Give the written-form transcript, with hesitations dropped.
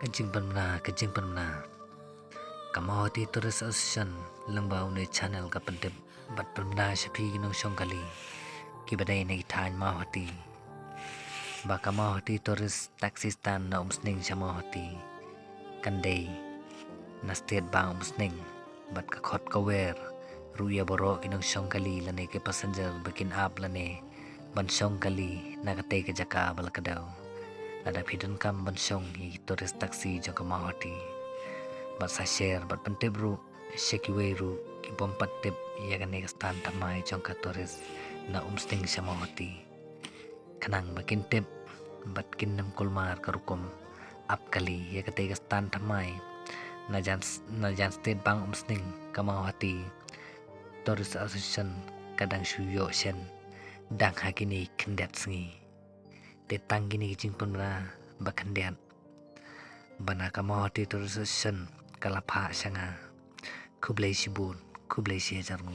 kajing penmna kamawati tourist association langbau ne channel ka pandip bat penmna shapi ginong shongkali kibadai ne than mahati ba kamawati tourist taxi stand na umsning chamawati kandai na state bang umsning bat ka khot ka wer ruya boro ginong shongkali lane ke passenger bakin up lane ban shongkali na ka te ke jaka balakadaw ada pidun kam bansong hi tourist taxi jo kamawati bat sa share bat pantib ru shekiwe ru ki bompat tip ya gane stan tamai jong ka tourist na umsting samawati kanang bakin tip bat kinnam kulmar karukum ap kali ya kate stan tamai na jan state bang umsting kamawati tourist association kadang shuyo shen dang hakini kendat sengi te tanggini jing penmna bakandian bana kamawati tourist association kalapha sanga kublai sibun kublai sia jarngu